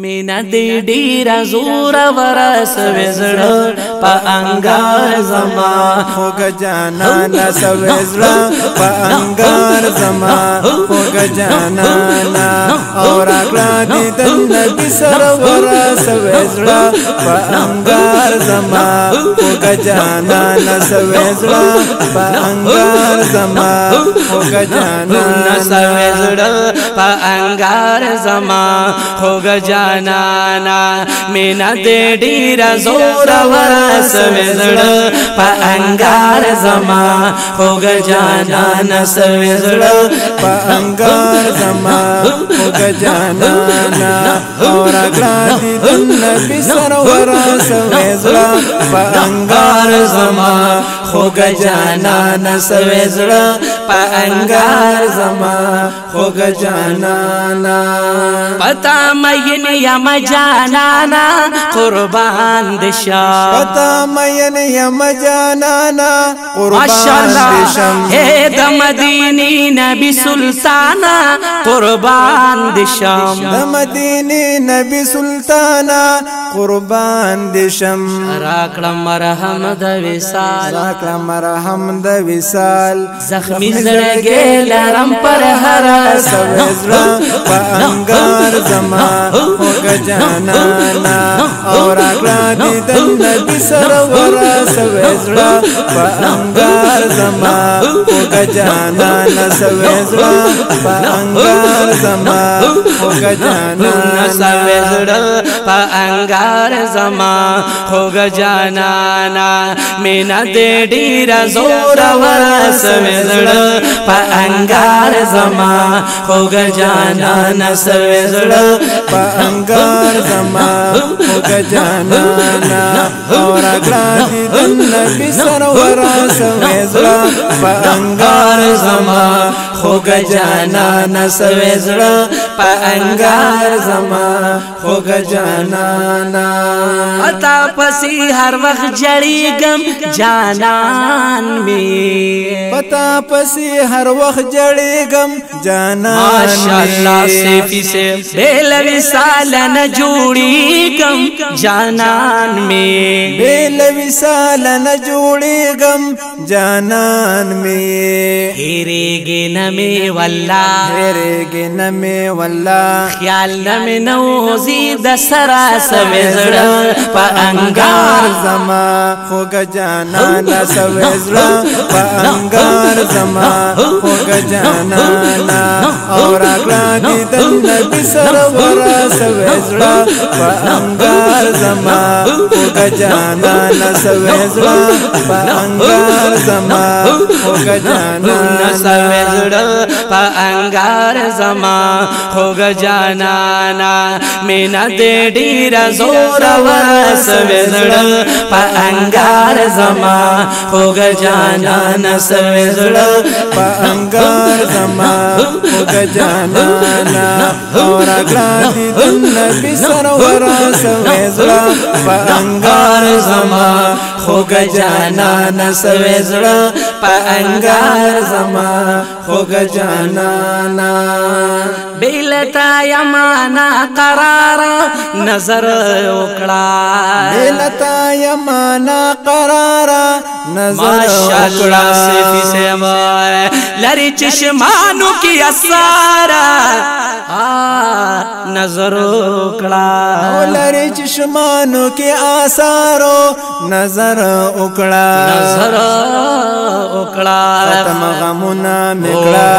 مینا دی ډیر زور ورس وزړ په انګار زما خوګ جانان سوزړ په انګار زما خوګ جانان اور اکلا دي د نبی سر ورس وزړ په انګار زما خوګ جانان سوزړ په انګار زما خوګ جانان سوزړ په انګار زما خوګ جانانا مینا دې ډیر زور ورس وزړ په انګار زما خوګ جانانا سوزړ په انګار زما خوګ جانانا اور اکلا دي د نبی سر ورس وزړ په انګار زما خوګ جانانا سوزړ په انګار زما خوګ جانانا پتا مین یم جانانا قربان دشا پتا مین یم جانانا قربان دشم اے د مدینی نبی سلطانا قربان دشم د مدینی نبی سلطانا قربان دشم راکړه مرهم د وصال راکړه مرهم د وصال زخمی زړګې لرم پر هر سوزړه په انګار زما خوګ جانانا اور اکلا دي د نبی سر ورس وزړه په انګار زما خوګ جانانا سوزړ په انګار زما خوګ جانانا سوزړ په انګار زما خوګ جانانا مینا دې ډیر زور ورس وزړ په انګار زما خوګ جانانا سوزړ په انګار زما خوګ جانانا اور اکلا دي د نبی سر ورس وزړ په انګار زما خوګ جانانا سوزړ په انګار زما خوګ جانانا اتا پسی هر وخت جړېږم جانان می پتا پسی هر وخت جړېږم جانان ماشاءالله سیفی سے بیل وصال نه جوړېږم جانان می بیل وصال نه جوړېږم جانان می هېرېږي نه می والله هېرېږي نه می والله خیال نه می نوځي د سره سوزړ په انګار زما خوګ جانانا سوزړ په انګار زما خوګ جانانا اور اکلا دي د نبی سر ورس وزړ په انګار زما خوګ جانانا سوزړ په انګار زما خوګ جانانا سوزړ په انګار زما خوګ جانانا مینا دې ډیر زور ورس وزړ په انګار زما خوګ جانانا سوزړ په انګار زما خوګ جانانا اور اکلا دي د نبی سر ورس وزړ په انګار زما خوګ جانانا سوزړ په انګار زما خوګ جانانا بیلتا یمانا قرار نظر وکړه بیلتا یمانا قرار نظر ماشاءالله سیفی سے لری چشمانو کی اسارا نظر وکړه لری چشمانو کی آثارو نظر وکړه نظر وکړه ختم غمونه میکړه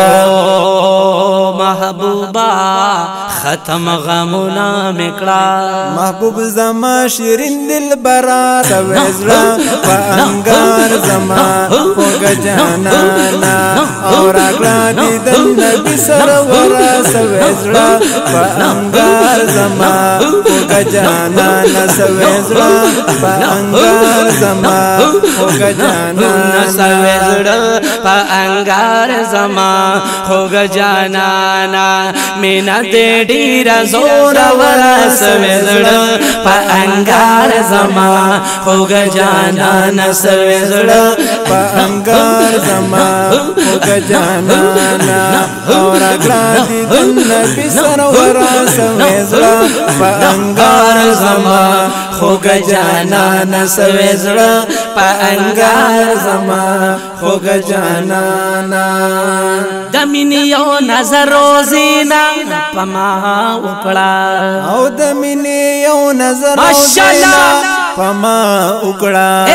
محبوبا ختم غمونه میکړه محبوب زما شیرین دل برا سوزړ په انګار زما خوګ جانانا اور اکلا دي د نبی سر ورس وزړ په انګار زما خوګ جانانا سوزړ په انګار زما خوګ جانانا سوزړ په انګار زما خوګ جانانا مینا دې ډیر زور ورس وزړ پا انگار زما خوگ جانان سوی زڑا پا انگار زما خوگ جانانا اور اگلا دیدن نبی سرورا سوی زڑا پا انگار زما خوگ جانانا سوی زڑا پا انگار زما خوگ جانانا دمین یو نظر روزینا پما اکڑا او دمینی یو نظر ماشاءاللہ پما اکڑا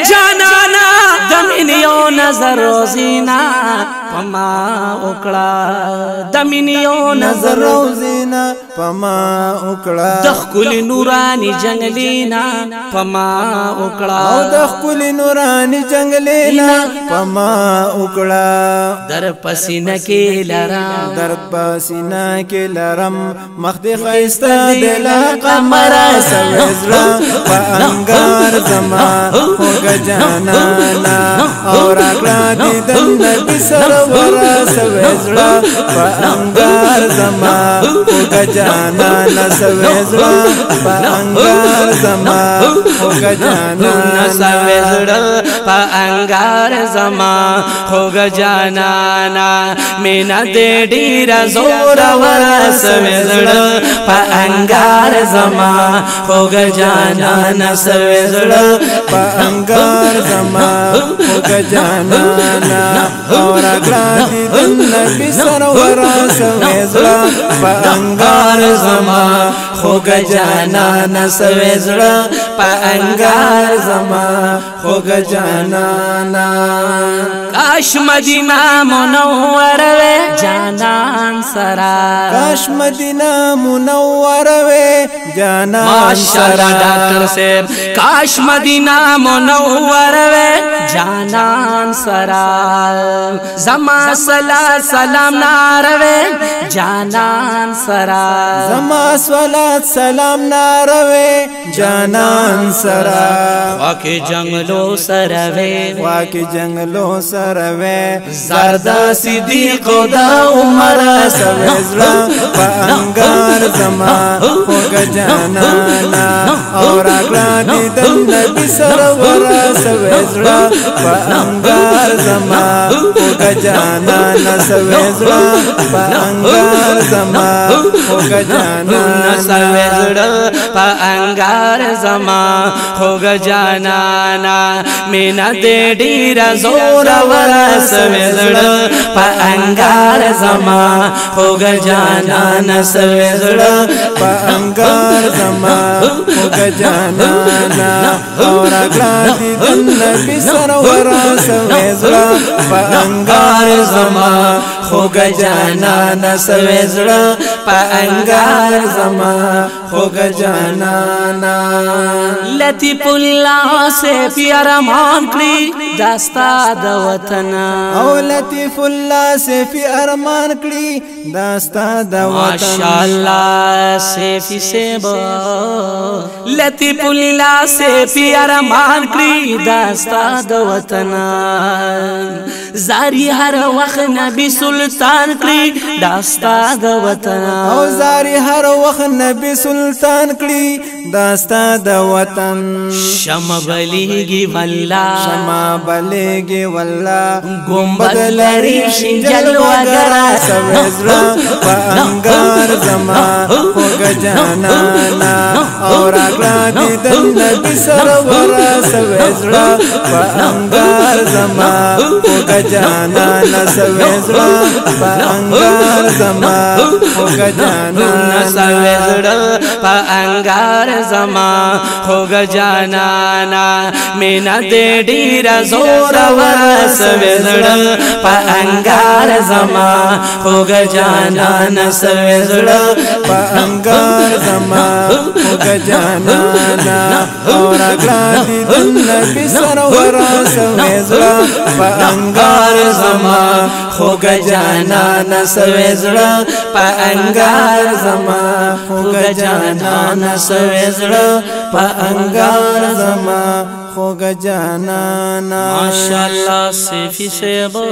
جانانا دمین یو نظر روزینا پما اکڑا دمین یو نظر روزینا پما اکڑا دخکل نورانی جنگلینا پما اکڑا او دخکل نورانی جنگلینا پما اکڑا در پسینہ کے لرام درد پسینہ کے لرم مخد خیستا دلا قمرا سوزرا پا انگار زما خوگ جانانا اور اگلا دیدن نبی سرورا سوزرا پا انگار زما خوگ جانانا سوزرا پا انگار زما خوگ جانانا سوزرا پا انگار زما خوگ جانانا مینا دے ڈیرا زورا ورا سوزرا پا انگار زما خوگ جانانا سوزرا پا انگار زما خوگ جانانا اور اگلا دیدن نبی سرورا سوزرا پا انگار زما خوگ جانانا سوزرا پا انگار زما خوگ جانانا کاش مدینہ منور وے جانان سرا کاش مدینہ منور وے جانان ماشاءاللہ ڈاکٹر صاحب کاش مدینہ منور وے جانان سرا زما صلاة سلام ناروے جانان سرا زما صلاة سلام ناروے جانان سرا واقع جنگلو سروے واقع جنگلو سروے زردہ صدیق دا عمر سوزرا پا انگار زما خوگ جانانا اور اگلا دیدن نبی سرورا سوزرا پا انگار زما خوگ جانانا سوزرا پا انگار زما خوگ جانانا سوزرا پا انگار زما خوگ جانانا مینا دے ڈیرا زورا ورا سوزرا پا انگار زما خوگ جانانا سوزرا پا انگار زما خوگ جانانا اور اگلا دیدن نبی سرورا سوزرا پا انگار زما خوگ جانانا سوزرا پا انگار زما خوگ جانانا لطیف اللہ سے پیار مان کری داستا دا وطن او لطیف اللہ سے فی ارمان کری داستا دا وطن ماشاءاللہ سیفی سیبا لطیف اللہ سے پیار مان کری داستا دا وطن زاری ہر وقت نبی سلطان کری داستا دا وطن او زاری ہر وقت نبی سلطان کری داستا دا وطن شم بلیگی واللہ شما بلیگی واللہ گنبد لری شنجل وگرہ سوزرا پا انگار زما خوگ جانانا اور اگلا دیدن نبی سرورا سوزرا پا انگار زما خوگ جانانا سوزرا پا انگار زما خوگ جانانا سوزرا پا انگار زما خوگ جانانا مینا دے ڈیرا زورا ورا سوزرا پا انگار زما خوگ جانانا سوزرا پا انگار زما خوگ جانانا اور اگلا دیدن نبی سرورا سوزرا پا انگار زما خوگ جانانا سوزرا پا انگار زما خوگ جانانا سوزرا پا انگار زما خوگ جانانا ماشاءاللہ سیفی سیبا